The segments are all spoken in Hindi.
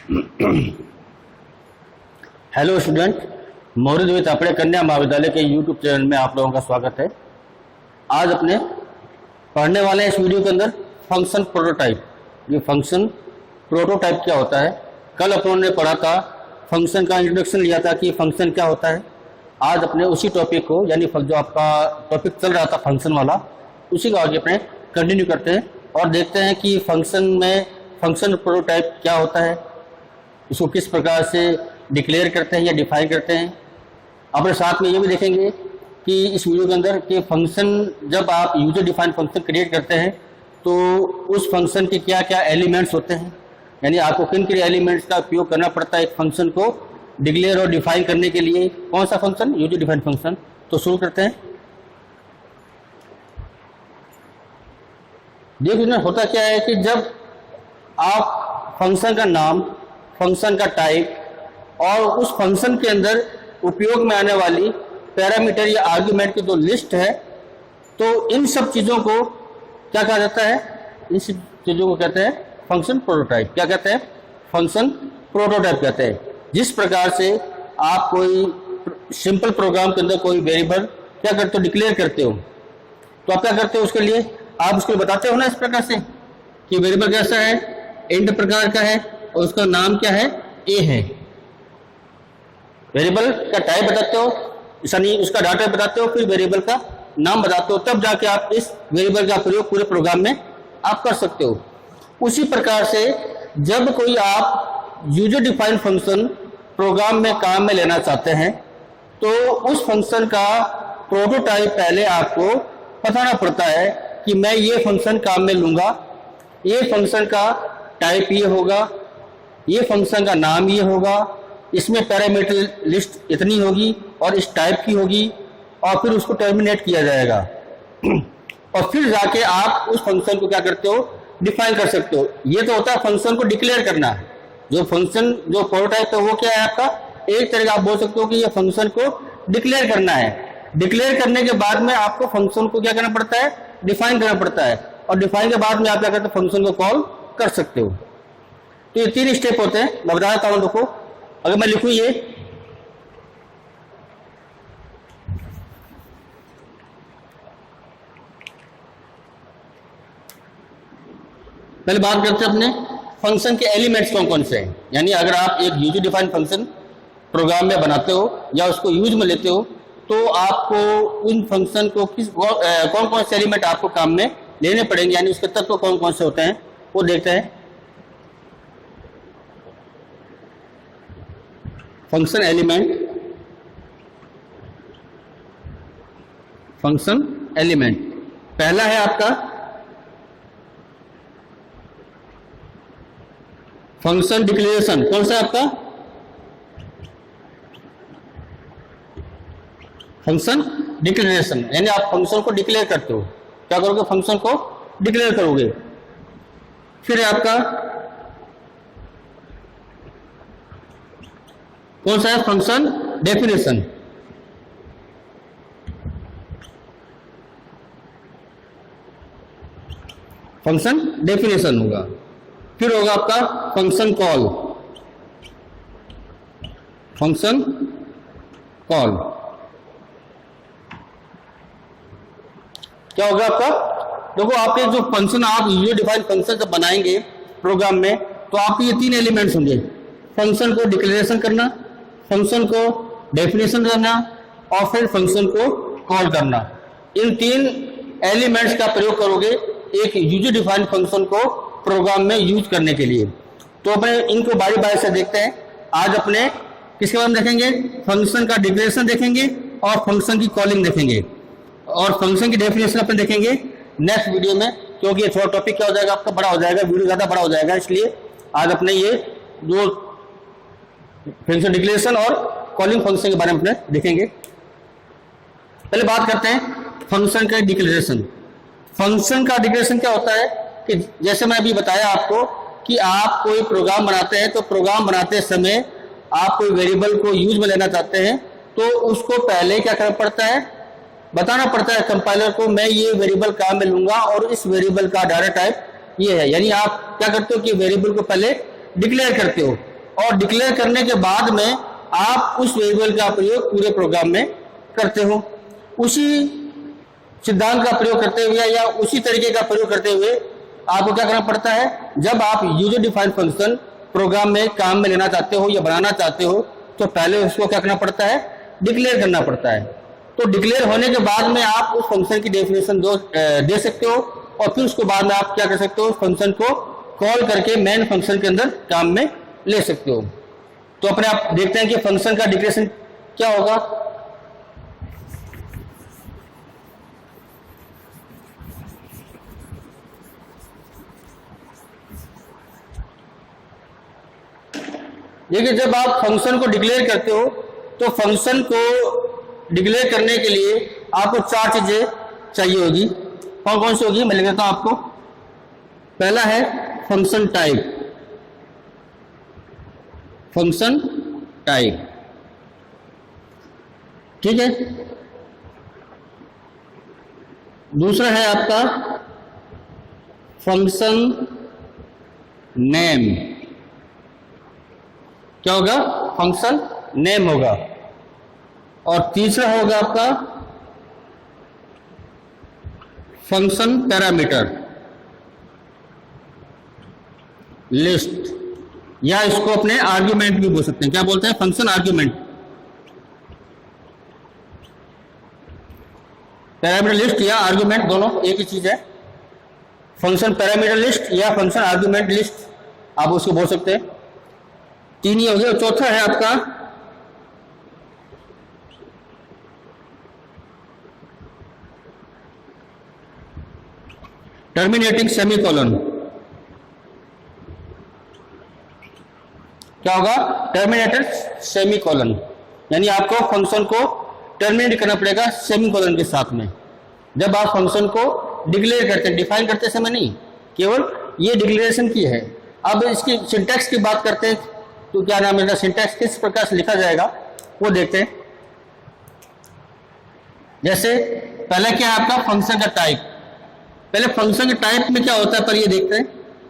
हेलो स्टूडेंट, मौर्य देवी तापड़े कन्या महाविद्यालय के यूट्यूब चैनल में आप लोगों का स्वागत है। आज अपने पढ़ने वाले हैं इस वीडियो के अंदर फंक्शन प्रोटोटाइप। ये फंक्शन प्रोटोटाइप क्या होता है? कल अपनों ने पढ़ा था, फंक्शन का इंट्रोडक्शन लिया था कि फंक्शन क्या होता है। आज अपने उसी टॉपिक को, यानी जो आपका टॉपिक चल रहा था फंक्शन वाला, उसी को आगे अपने कंटिन्यू करते हैं और देखते हैं कि फंक्शन में फंक्शन प्रोटोटाइप क्या होता है, इसको किस प्रकार से डिक्लेयर करते हैं या डिफाइन करते हैं। अपने साथ में ये भी देखेंगे कि इस वीडियो के अंदर कि फंक्शन, जब आप यूजर डिफाइन फंक्शन क्रिएट करते हैं तो उस फंक्शन के क्या क्या एलिमेंट्स होते हैं, यानी आपको किन किन एलिमेंट्स का उपयोग करना पड़ता है एक फंक्शन को डिक्लेयर और डिफाइन करने के लिए। कौन सा फंक्शन? User define function. तो शुरू करते हैं। देखिए होता क्या है कि जब आप फंक्शन का नाम, फंक्शन का टाइप और उस फंक्शन के अंदर उपयोग में आने वाली पैरामीटर या आर्गुमेंट की जो लिस्ट है, तो इन सब चीज़ों को क्या कहा जाता है? इन सब चीज़ों को कहते हैं फंक्शन प्रोटोटाइप। क्या कहते हैं? फंक्शन प्रोटोटाइप कहते हैं। जिस प्रकार से आप कोई सिंपल प्रोग्राम के अंदर कोई वेरिएबल क्या करते हो? डिक्लेयर करते हो। तो आप क्या करते हो? उसके लिए आप उसको बताते हो ना इस प्रकार से कि वेरिएबल कैसा है, इंट प्रकार का है और उसका नाम क्या है? ए है। वेरिएबल का टाइप बताते हो, यानी उसका डाटा बताते हो, फिर वेरिएबल का नाम बताते हो, तब जाके आप इस वेरिएबल का प्रयोग पूरे प्रोग्राम में आप कर सकते हो। उसी प्रकार से जब कोई आप यूजर डिफाइंड फंक्शन प्रोग्राम में काम में लेना चाहते हैं तो उस फंक्शन का प्रोटोटाइप पहले आपको बताना पड़ता है कि मैं ये फंक्शन काम में लूंगा, ये फंक्शन का टाइप ये होगा, ये फंक्शन का नाम ये होगा, इसमें पैरामीटर लिस्ट इतनी होगी और इस टाइप की होगी, और फिर उसको टर्मिनेट किया जाएगा और फिर जाके आप उस फंक्शन को क्या करते हो? डिफाइन कर सकते हो। ये तो होता है फंक्शन को डिक्लेयर करना। जो फंक्शन, जो प्रोटोटाइप है वो क्या है आपका? एक तरह का आप बोल सकते हो कि ये फंक्शन को डिक्लेयर करना है। डिक्लेयर करने के बाद में आपको फंक्शन को क्या करना पड़ता है? डिफाइन करना पड़ता है, और डिफाइन के बाद में आप क्या करते हो? फंक्शन को कॉल कर सकते हो। तो ये 3 स्टेप होते हैं। मैं बता देता हूं। देखो, अगर मैं लिखूं ये पहले बात करते हैं अपने फंक्शन के एलिमेंट्स कौन कौन से हैं। यानी अगर आप एक यूजर डिफाइंड फंक्शन प्रोग्राम में बनाते हो या उसको यूज में लेते हो तो आपको उन फंक्शन को कौन कौन से एलिमेंट आपको काम में लेने पड़ेंगे, यानी उसके तत्व कौन कौन से होते हैं वो देखते हैं। फंक्शन एलिमेंट, फंक्शन एलिमेंट पहला है आपका फंक्शन डिक्लेरेशन। कौन सा है आपका? फंक्शन डिक्लेरेशन, यानी आप फंक्शन को डिक्लेयर करते हो। क्या करोगे? फंक्शन को डिक्लेयर करोगे। फिर है आपका कौन सा है? Function definition. फंक्शन डेफिनेशन होगा। फिर होगा आपका फंक्शन कॉल। फंक्शन कॉल क्या होगा आपका? देखो, आपके जो फंक्शन, आप यूजर डिफाइंड फंक्शन जब बनाएंगे प्रोग्राम में तो आपके ये 3 एलिमेंट्स होंगे। फंक्शन को डिक्लेरेशन करना, फंक्शन को डेफिनेशन करना और फिर फंक्शन को कॉल करना। इन 3 एलिमेंट्स का प्रयोग करोगे एक यूजर डिफाइंड फंक्शन को प्रोग्राम में यूज करने के लिए। तो अपने इनको बारी बारी से देखते हैं। आज अपने किसके बारे में देखेंगे? फंक्शन का डिक्लेरेशन देखेंगे और फंक्शन की कॉलिंग देखेंगे और फंक्शन की डेफिनेशन अपन देखेंगे नेक्स्ट वीडियो में, क्योंकि ये थोड़ा टॉपिक क्या हो जाएगा आपका? बड़ा हो जाएगा, वीडियो ज़्यादा बड़ा हो जाएगा। इसलिए आज अपने ये जो फंक्शन डिक्लेरेशन और कॉलिंग फंक्शन के बारे में अपने देखेंगे। पहले बात करते हैं फंक्शन का डिक्लेरेशन। फंक्शन का डिक्लेरेशन क्या होता है कि जैसे मैं अभी बताया आपको कि आप कोई प्रोग्राम बनाते हैं तो प्रोग्राम बनाते समय आप कोई वेरिएबल को यूज में लेना चाहते हैं तो उसको पहले क्या करना पड़ता है? बताना पड़ता है कंपाइलर को, मैं ये वेरिएबल काम में लूंगा और इस वेरिएबल का डाटा टाइप ये है। यानी आप क्या करते हो कि वेरिएबल को पहले डिक्लेयर करते हो और डिक्लेयर करने के बाद में आप उस वेरिएबल का प्रयोग पूरे प्रोग्राम में करते हो। उसी सिद्धांत का प्रयोग करते हुए या उसी तरीके का प्रयोग करते हुए आपको क्या करना पड़ता है, जब आप यूजर डिफाइंड फंक्शन प्रोग्राम में काम में लेना चाहते हो या बनाना चाहते हो तो पहले उसको क्या करना पड़ता है, डिक्लेयर करना पड़ता है। तो डिक्लेयर होने के बाद में आप उस फंक्शन की डेफिनेशन दे सकते हो और फिर उसके बाद में आप क्या कर सकते हो, उस फंक्शन को कॉल करके मेन फंक्शन के अंदर काम में ले सकते हो। तो अपने आप देखते हैं कि फंक्शन का डिक्लेरेशन क्या होगा। देखिए, जब आप फंक्शन को डिक्लेयर करते हो तो फंक्शन को डिक्लेयर करने के लिए आपको 4 चीजें चाहिए होगी। कौन कौन सी होगी मैं लिख देता हूं आपको। पहला है फंक्शन टाइप, फंक्शन टाइप, ठीक है। दूसरा है आपका फंक्शन नेम, क्या होगा, फंक्शन नेम होगा। और तीसरा होगा आपका फंक्शन पैरामीटर लिस्ट, या इसको अपने आर्ग्यूमेंट भी बोल सकते हैं। क्या बोलते हैं, फंक्शन आर्ग्यूमेंट। पैरामीटर लिस्ट या आर्ग्यूमेंट दोनों एक ही चीज है। फंक्शन पैरामीटर लिस्ट या फंक्शन आर्ग्यूमेंट लिस्ट आप उसको बोल सकते हैं। 3 ही हो गया। चौथा है आपका टर्मिनेटिंग सेमीकोलन। क्या होगा, टर्मिनेटेड सेमीकोलन, यानी आपको फंक्शन को टर्मिनेट करना पड़ेगा सेमीकोलन के साथ में। जब आप फंक्शन को डिक्लेयर करते हैं, डिफाइन करते समय नहीं, केवल ये डिक्लेरेशन की है। अब इसकी सिंटैक्स की बात करते हैं तो क्या नाम है, सिंटैक्स किस प्रकार से लिखा जाएगा वो देखते हैं। जैसे पहले क्या है आपका फंक्शन का टाइप। पहले फंक्शन के टाइप में क्या होता है पर ये देखते हैं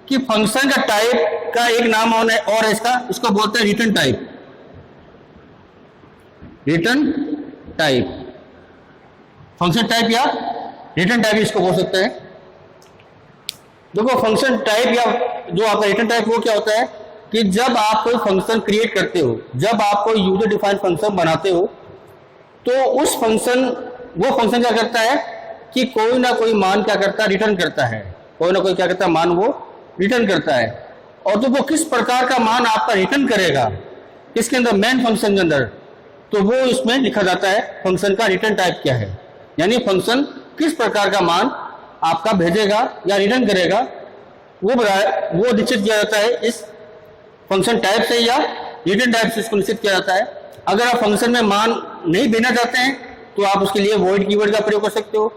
कि फंक्शन का टाइप का एक नाम और है इसको बोलते हैं return type. Return type, function type या रिटर्न टाइप इसको बोल सकते हैं। देखो, फंक्शन टाइप या जो आपका रिटर्न टाइप वो क्या होता है कि जब आप कोई फंक्शन क्रिएट करते हो, जब आप कोई यूजर डिफाइंड फंक्शन बनाते हो तो उस फंक्शन वो फंक्शन क्या करता है कि कोई ना कोई मान क्या करता है, रिटर्न करता है। कोई ना कोई क्या करता है, मान वो रिटर्न करता है। और तो वो किस प्रकार का मान आपका रिटर्न करेगा किसके अंदर, मेन फंक्शन के अंदर, तो वो इसमें लिखा जाता है फंक्शन का रिटर्न टाइप क्या है। यानी फंक्शन किस प्रकार का मान आपका भेजेगा या रिटर्न करेगा वो निश्चित किया जाता है इस फंक्शन टाइप से या रिटर्न टाइप से इसको निश्चित किया जाता है। अगर आप फंक्शन में मान नहीं भेजना चाहते हैं तो आप उसके लिए वॉइड कीवर्ड का प्रयोग कर सकते हो।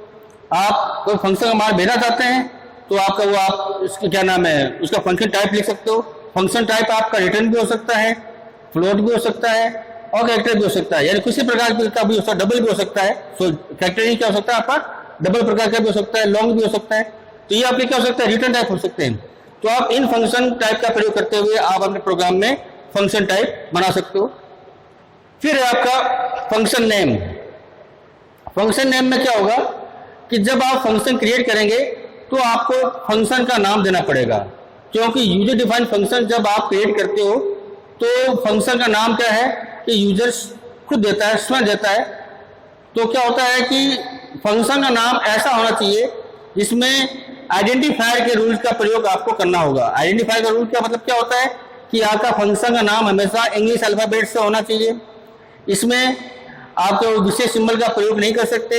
आप कोई फंक्शन का मान भेजना चाहते हैं तो आपका वो आप उसका क्या नाम है, उसका फंक्शन टाइप लिख सकते हो। फंक्शन टाइप आपका रिटर्न भी हो सकता है, फ्लोट भी हो सकता है और कैरेक्टर भी हो सकता है, यानी किसी प्रकार का भी हो सकता है, डबल भी हो सकता है। कैरेक्टर ही क्या हो सकता है आपका, डबल प्रकार का भी हो सकता है, लॉन्ग भी हो सकता है। तो ये आपके क्या हो सकता है, रिटर्न टाइप हो सकते हैं। तो आप इन फंक्शन टाइप का प्रयोग करते हुए आप अपने प्रोग्राम में फंक्शन टाइप बना सकते हो। फिर है आपका फंक्शन नेम। फंक्शन नेम में क्या होगा कि जब आप फंक्शन क्रिएट करेंगे तो आपको फंक्शन का नाम देना पड़ेगा, क्योंकि यूजर डिफाइंड फंक्शन जब आप क्रिएट करते हो तो फंक्शन का नाम क्या है कि यूजर खुद देता है, स्वयं देता है। तो क्या होता है कि फंक्शन का नाम ऐसा होना चाहिए जिसमें आइडेंटिफायर के रूल्स का प्रयोग आपको करना होगा। आइडेंटिफायर का रूल का मतलब क्या होता है कि आपका फंक्शन का नाम हमेशा इंग्लिश अल्फाबेट से होना चाहिए। इसमें आप कोई विशेष सिंबल का प्रयोग नहीं कर सकते।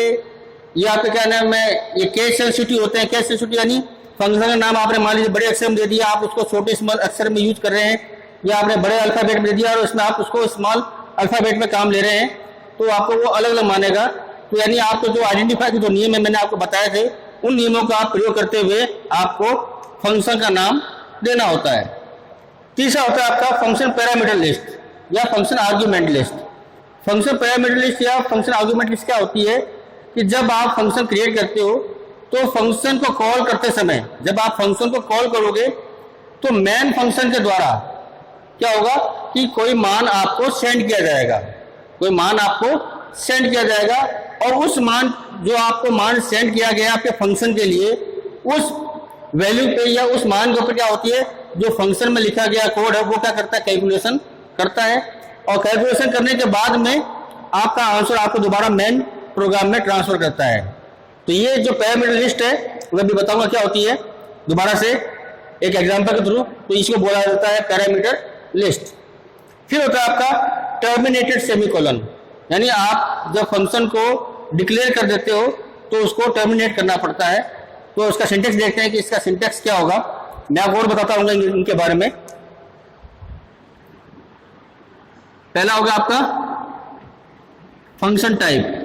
ये आपके क्या नाम है, ये केस सेंसिटिव होते हैं। केस सेंसिटिव यानी फंक्शन का नाम आपने मान लीजिए बड़े अक्षर में दे दिया, आप उसको छोटे स्मॉल अक्षर में यूज कर रहे हैं, या आपने बड़े अल्फाबेट में दे दिया और उसमें आप उसको स्मॉल अल्फाबेट में काम ले रहे हैं, तो आपको वो अलग अलग मानेगा। तो यानी आपको जो आइडेंटिफाई के जो नियम है मैंने आपको बताए थे, उन नियमों का आप प्रयोग करते हुए आपको फंक्शन का नाम देना होता है। तीसरा होता है आपका फंक्शन पैरामीटर लिस्ट या function argument list. Function parameter list या फंक्शन आर्ग्यूमेंट लिस्ट क्या होती है कि जब आप फंक्शन क्रिएट करते हो तो फंक्शन को कॉल करते समय, जब आप फंक्शन को कॉल करोगे तो मेन फंक्शन के द्वारा क्या होगा, कि कोई मान आपको सेंड किया जाएगा, कोई मान आपको सेंड किया जाएगा, और उस मान जो आपको मान सेंड किया गया आपके फंक्शन के लिए, उस वैल्यू पे या उस मान के ऊपर क्या होती है, जो फंक्शन में लिखा गया कोड है वो क्या करता है, कैलकुलेशन करता है, और कैलकुलेशन करने के बाद में आपका आंसर आपको दोबारा मेन प्रोग्राम में ट्रांसफर करता है। तो ये जो पैरामीटर लिस्ट है मैं भी बताऊंगा क्या होती है दोबारा से एक एग्जांपल के थ्रू। तो इसको बोला जाता है पैरामीटर लिस्ट। फिर होता है आपका टर्मिनेटेड सेमीकोलन, यानी आप जब फंक्शन को डिक्लेयर कर देते हो तो उसको टर्मिनेट करना पड़ता है। तो उसका सिंटेक्स देखते हैं कि इसका सिंटेक्स क्या होगा, मैं आपको और बताता हूँ इनके बारे में। पहला होगा आपका फंक्शन टाइप,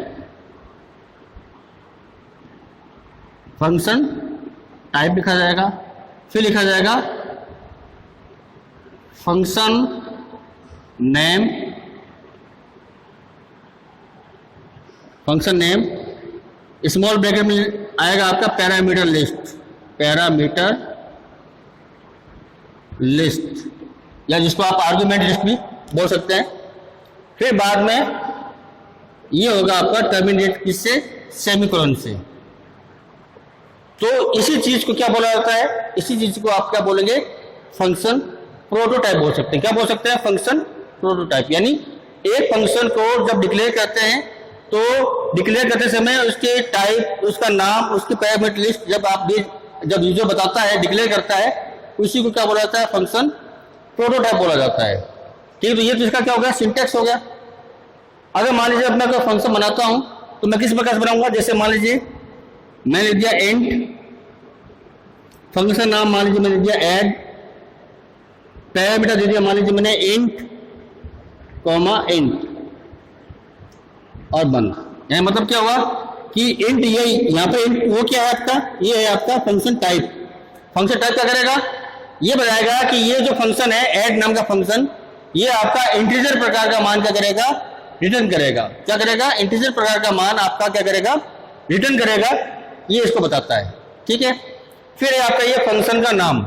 फंक्शन टाइप लिखा जाएगा, फिर लिखा जाएगा function name, function name small bracket में आएगा आपका पैरामीटर लिस्ट, पैरामीटर लिस्ट, या जिसको आप आर्गुमेंट लिस्ट भी बोल सकते हैं। फिर बाद में ये होगा आपका टर्मिनेट किससे, सेमीकोलन से। तो इसी चीज को क्या बोला जाता है, इसी चीज को आप क्या बोलेंगे, फंक्शन प्रोटोटाइप बोल सकते हैं। क्या बोल सकते हैं, फंक्शन प्रोटोटाइप। यानी एक फंक्शन को जब डिक्लेयर करते हैं तो डिक्लेयर करते समय उसके टाइप, उसका नाम, उसकी पैरामीटर लिस्ट जब यूजर बताता है, डिक्लेयर करता है, उसी को क्या बोला जाता है, फंक्शन प्रोटोटाइप बोला जाता है। ठीक है, तो ये तो इसका क्या हो गया, सिंटेक्स हो गया। अगर मान लीजिए अब मैं कोई फंक्शन बनाता हूं तो मैं किस प्रकार से बनाऊंगा, जैसे मान लीजिए मैंने लिख दिया एंड, फंक्शन नाम मान लीजिए मैंने दिया ऐड, पैरामीटर दे दिया मान लीजिए मैंने इंट कॉमा इंट और बंद। यानी मतलब क्या हुआ कि इंट, ये यहाँ पे इंट वो क्या है आपका, ये है आपका फंक्शन टाइप। फंक्शन टाइप क्या करेगा, ये बताएगा कि ये जो फंक्शन है ऐड नाम का फंक्शन, ये आपका इंटीजर प्रकार का मान क्या करेगा, रिटर्न करेगा। क्या करेगा, इंटीजर प्रकार का मान आपका क्या करेगा, रिटर्न करेगा, ये इसको बताता है। ठीक है, फिर है आपका ये फंक्शन का नाम,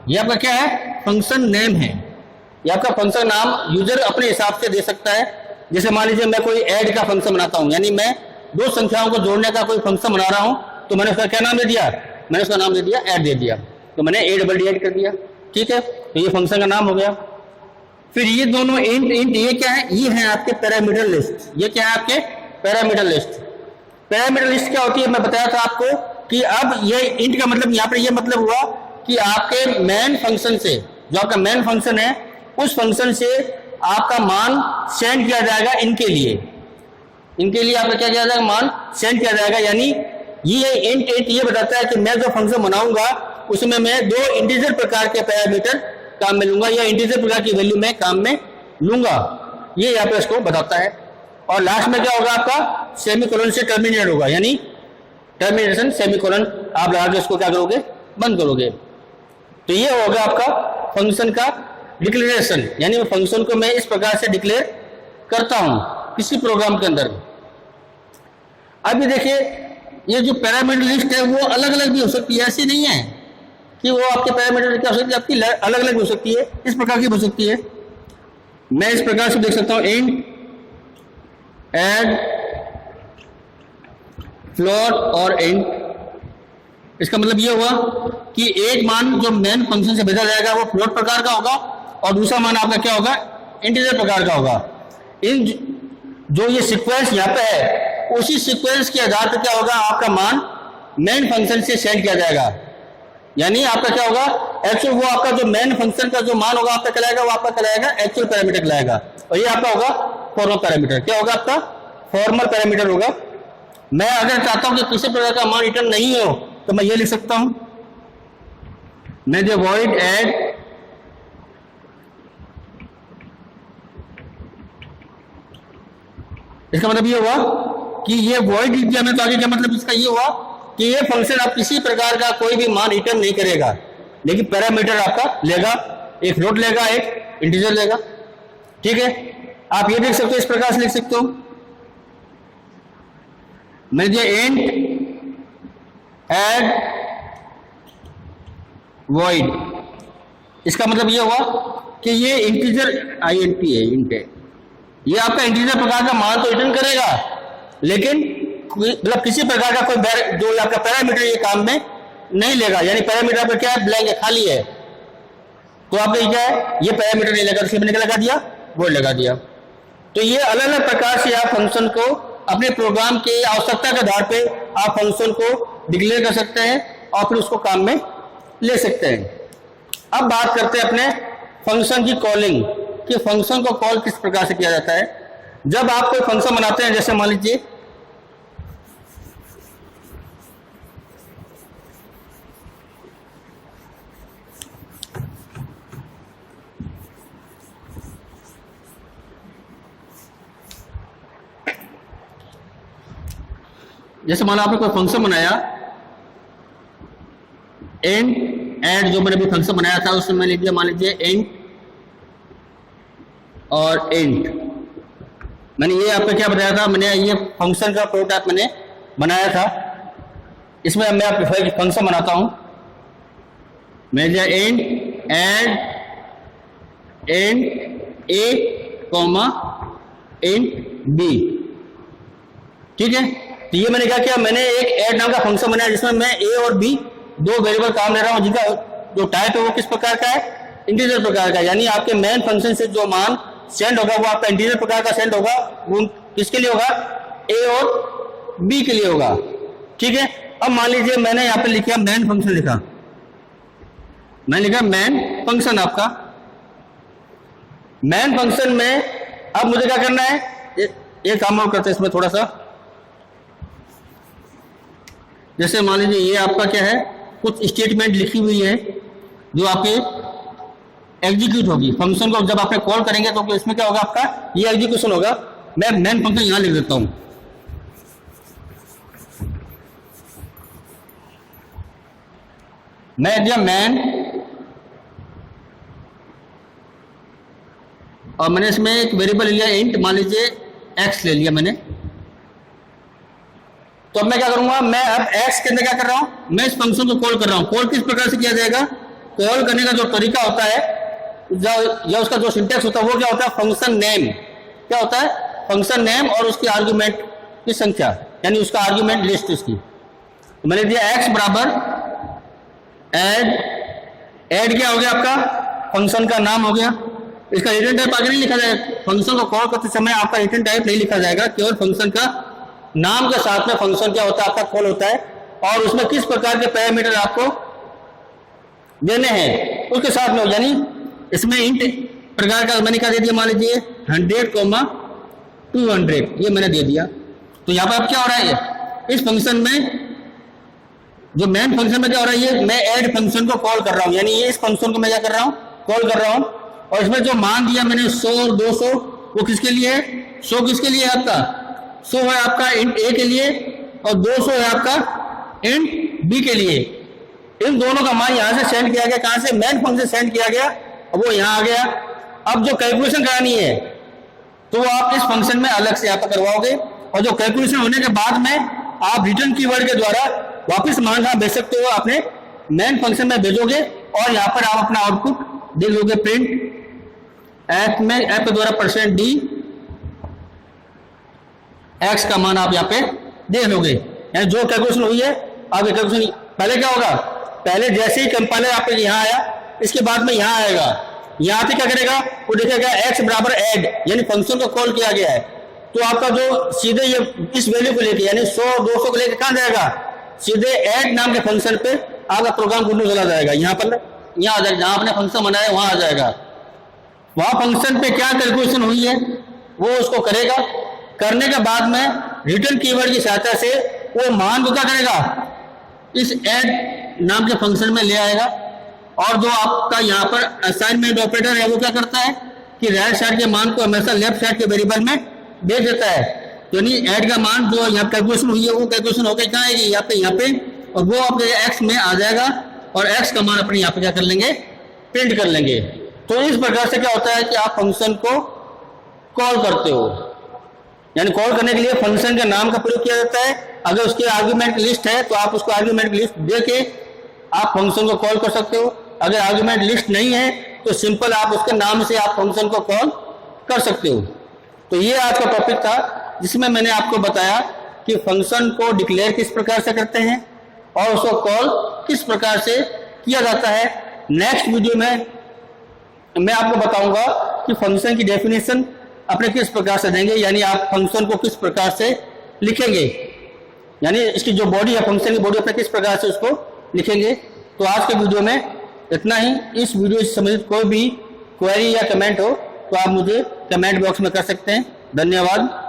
ये आपका क्या है, फंक्शन नेम है। ये आपका फंक्शन नाम यूजर अपने हिसाब से दे सकता है। जैसे मान लीजिए मैं कोई ऐड का फंक्शन बनाता हूं, यानी मैं दो संख्याओं को जोड़ने का कोई फंक्शन बना रहा हूं, तो मैंने उसका क्या नाम दे दिया, मैंने उसका नाम दे दिया ऐड दे दिया, तो मैंने ए डबल डी ऐड कर दिया। ठीक है, तो ये फंक्शन का नाम हो गया। फिर ये दोनों इंट इंट ये क्या है, ये है आपके पैरामीटर लिस्ट। ये क्या है आपके पैरामीटर लिस्ट। पैरामीटर लिस्ट क्या होती है, मैं बताया था आपको कि अब ये इंट का मतलब यहाँ पर ये मतलब हुआ कि आपके मेन फंक्शन से, जो आपका मेन फंक्शन है, उस फंक्शन से आपका मान सेंड किया जाएगा इनके लिए। इनके लिए आपका क्या किया जाएगा, मान सेंड किया जाएगा। यानी ये इंट इंट ये बताता है कि मैं जो फंक्शन बनाऊंगा उसमें मैं दो इंटीजर प्रकार के पैरामीटर काम में लूंगा, या इंटीजर प्रकार की वैल्यू मैं काम में लूंगा, ये यहाँ पे इसको बताता है। और लास्ट में क्या होगा आपका, सेमीकोलन से टर्मिनेट होगा, यानी टर्मिनेशन सेमीकोलन आप लगा के इसको क्या करोगे, बंद करोगे। तो ये होगा आपका फंक्शन का डिक्लेरेशन, यानी फंक्शन को मैं इस प्रकार से डिक्लेयर करता हूं किसी प्रोग्राम के अंदर। अभी देखिए ये जो पैरामीटर लिस्ट है वो अलग अलग भी हो सकती है, ऐसी नहीं है कि वो आपके पैरामीटर क्या हो सकती है, आपकी अलग अलग हो सकती है, इस प्रकार की हो सकती है। मैं इस प्रकार से देख सकता हूं इंट ऐड फ्लोट और इंट। इसका मतलब ये हुआ कि एक मान जो मेन फंक्शन से भेजा जाएगा वो फ्लोट प्रकार का होगा, और दूसरा मान आपका क्या होगा, इंटीजर प्रकार का होगा। इन जो ये सीक्वेंस यहाँ पे है, उसी सीक्वेंस के आधार पर क्या होगा, आपका मान मेन फंक्शन से सेंड किया जाएगा। यानी आपका क्या होगा, एक्चुअल वो आपका जो मेन फंक्शन का जो मान होगा आपका कहलाएगा, वो आपका कहलाएगा एक्चुअल पैरामीटर कहलाएगा, और ये आपका होगा फॉर्मल पैरामीटर। क्या होगा आपका, फॉर्मल पैरामीटर होगा। मैं अगर चाहता हूं कि किसी प्रकार का मान रिटर्न नहीं हो तो मैं ये लिख सकता हूं, मैं जो वॉइड ऐड इसका मतलब ये हुआ कि ये वॉइड लिख दिया मैं, तो आगे क्या मतलब इसका ये हुआ कि ये फंक्शन आप किसी प्रकार का कोई भी मान रिटर्न नहीं करेगा, लेकिन पैरामीटर आपका लेगा, एक फ्लोट लेगा, एक इंटीजर लेगा। ठीक है, आप ये देख सकते हो, इस प्रकार से लिख सकते हो, मैं जो इंट ऐड वॉइड, इसका मतलब ये हुआ कि ये इंटीजर INT है, इंट है, ये आपका इंटीजर प्रकार का मान तो रिटर्न करेगा, लेकिन मतलब किसी प्रकार का कोई जो आपका पैरामीटर ये काम में नहीं लेगा, यानी पैरामीटर आपका क्या है, ब्लैंक है, खाली है। तो आपका ये क्या है, ये पैरामीटर नहीं लेगा, इसलिए मैंने क्या लगा दिया, वोइड लगा दिया। तो ये अलग अलग प्रकार से आप फंक्शन को अपने प्रोग्राम की आवश्यकता के आधार पे आप फंक्शन को डिक्लेयर कर सकते हैं और फिर उसको काम में ले सकते हैं। अब बात करते हैं अपने फंक्शन की कॉलिंग, कि फंक्शन को कॉल किस प्रकार से किया जाता है। जब आप कोई फंक्शन बनाते हैं, जैसे मान लीजिए मान लो आपने कोई फंक्शन बनाया, एंड ऐड, जो मैंने भी फंक्शन बनाया था उसमें मैंने लिख दिया मान लीजिए एंड और एंड। मैंने ये आपको क्या बताया था, मैंने ये फंक्शन का प्रोटोटाइप मैंने बनाया था। इसमें मैं आपको फंक्शन बनाता हूं, मैंने दिया and add and A comma and B, ठीक है। तो ये मैंने क्या किया, मैंने एक ऐड नाम का फंक्शन बनाया जिसमें मैं ए और बी दो वेरिएबल काम ले रहा हूं, जिनका जो टाइप है वो किस प्रकार का है, इंटीजर प्रकार का। यानी आपके मेन फंक्शन से जो मान सेंड होगा वो आपका इंटीजर प्रकार का सेंड होगा। वो किसके लिए होगा, ए और बी के लिए होगा, ठीक है। अब मान लीजिए मैंने यहाँ पे लिखा मेन फंक्शन, लिखा मैंने लिखा मेन फंक्शन। आपका मेन फंक्शन में अब मुझे क्या करना है, एक काम और करते हैं इसमें थोड़ा सा। जैसे मान लीजिए ये आपका क्या है, कुछ स्टेटमेंट लिखी हुई है जो आपके एग्जीक्यूट होगी। फंक्शन को जब आपने कॉल करेंगे तो इसमें क्या होगा, आपका ये एग्जीक्यूशन होगा। मैं मेन फंक्शन यहां लिख देता हूं, मैं दिया मैन, और मैंने इसमें एक वेरिएबल लिया इंट, मान लीजिए एक्स ले लिया मैंने। तो अब मैं क्या करूंगा, मैं अब एक्स के अंदर क्या कर रहा हूं, मैं इस फंक्शन को कॉल कर रहा हूं। कॉल किस प्रकार से किया जाएगा, कॉल करने का जो तरीका होता है या उसका जो सिंटैक्स होता है वो क्या होता है, फंक्शन नेम। क्या होता है, फंक्शन नेम और उसकी आर्ग्यूमेंट की संख्या, यानी उसका आर्ग्यूमेंट लिस्ट इसकी। तो मैंने दिया एक्स बराबर ऐड, ऐड क्या हो गया आपका, फंक्शन का नाम हो गया। इसका रिटर्न टाइप आगे नहीं लिखा जाएगा, फंक्शन को कॉल करते समय आपका रिटर्न टाइप नहीं लिखा जाएगा, केवल फंक्शन का नाम के साथ में फंक्शन क्या होता है, आपका कॉल होता है, और उसमें किस प्रकार के पैरामीटर आपको देने हैं उसके साथ में। यानी इसमें इंट प्रकार का मैंने क्या दे दिया, मान लीजिए 100,200 ये मैंने दे दिया। तो यहाँ पर अब क्या हो रहा है, इस फंक्शन में जो मेन फंक्शन में क्या हो रहा है, ये मैं ऐड फंक्शन को कॉल कर रहा हूँ, यानी ये इस फंक्शन को मैं क्या कर रहा हूँ, कॉल कर रहा हूँ। और इसमें जो मान दिया मैंने 100 और 200 वो किसके लिए है, 100 किसके लिए है आपका, 100 है आपका इंट ए के लिए और 200 है आपका इंट बी के लिए। इन दोनों का मान यहां से सेंड किया गया, कहां से, मेन फंक्शन से सेंड किया गया, वो यहां आ गया। अब जो कैलकुलेशन करानी है तो आप इस फंक्शन में अलग से आप करवाओगे, और जो कैलकुलेशन होने के बाद में आप रिटर्न कीवर्ड के द्वारा वापस मान यहां भेज सकते हो, अपने मेन फंक्शन में भेजोगे और यहाँ पर आप अपना आउटपुट दे दोगे प्रिंट एफ में, एफ के द्वारा %d एक्स का मान आप यहाँ पे दे दोगे। यानी जो कैलकुलेशन हुई है आपके कैलकुलेशन पहले क्या होगा, पहले जैसे ही कंपाइलर आपके यहाँ आया इसके बाद में यहाँ आएगा, यहाँ आते क्या करेगा, वो देखेगा एक्स बराबर ऐड, यानी फंक्शन को कॉल किया गया है। तो आपका जो सीधे ये इस वैल्यू को लेके यानी 100-200 को लेके कहाँ जाएगा, सीधे ऐड नाम के फंक्शन पे आपका प्रोग्राम घूमने चला जाएगा। यहाँ पर यहाँ आ जाएगा, जहाँ आपने फंक्शन बनाया वहां आ जाएगा, वहां फंक्शन पे क्या कैलकुलेशन हुई है वो उसको करेगा। करने के बाद में रिटर्न कीवर्ड की सहायता से वो मान को क्या करेगा, इस ऐड नाम के फंक्शन में ले आएगा। और जो आपका यहाँ पर असाइनमेंट ऑपरेटर है वो क्या करता है कि राइट साइड के मान को हमेशा लेफ्ट साइड के वेरिएबल में दे देता है। यानी ऐड का मान जो यहाँ कैलकुलेशन हुई है वो कैलकुलेशन होकर कहाँ आएगी, यहाँ पे, और वो आपके एक्स में आ जाएगा और एक्स का मान अपने यहाँ पे क्या कर लेंगे, प्रिंट कर लेंगे। तो इस प्रकार से क्या होता है कि आप फंक्शन को कॉल करते हो, यानी कॉल करने के लिए फंक्शन के नाम का प्रयोग किया जाता है। अगर उसकी आर्ग्यूमेंट लिस्ट है तो आप उसको आर्ग्यूमेंट लिस्ट दे के आप फंक्शन को कॉल कर सकते हो। अगर आर्ग्यूमेंट लिस्ट नहीं है तो सिंपल आप उसके नाम से आप फंक्शन को कॉल कर सकते हो। तो ये आज का टॉपिक था जिसमें मैंने आपको बताया कि फंक्शन को डिक्लेयर किस प्रकार से करते हैं और उसको कॉल किस प्रकार से किया जाता है। नेक्स्ट वीडियो में मैं आपको बताऊंगा कि फंक्शन की डेफिनेशन अपने किस प्रकार से देंगे, यानी आप फंक्शन को किस प्रकार से लिखेंगे, यानी इसकी जो बॉडी है फंक्शन की बॉडी अपने किस प्रकार से उसको लिखेंगे। तो आज के वीडियो में इतना ही। इस वीडियो से संबंधित कोई भी क्वेरी या कमेंट हो तो आप मुझे कमेंट बॉक्स में कर सकते हैं। धन्यवाद।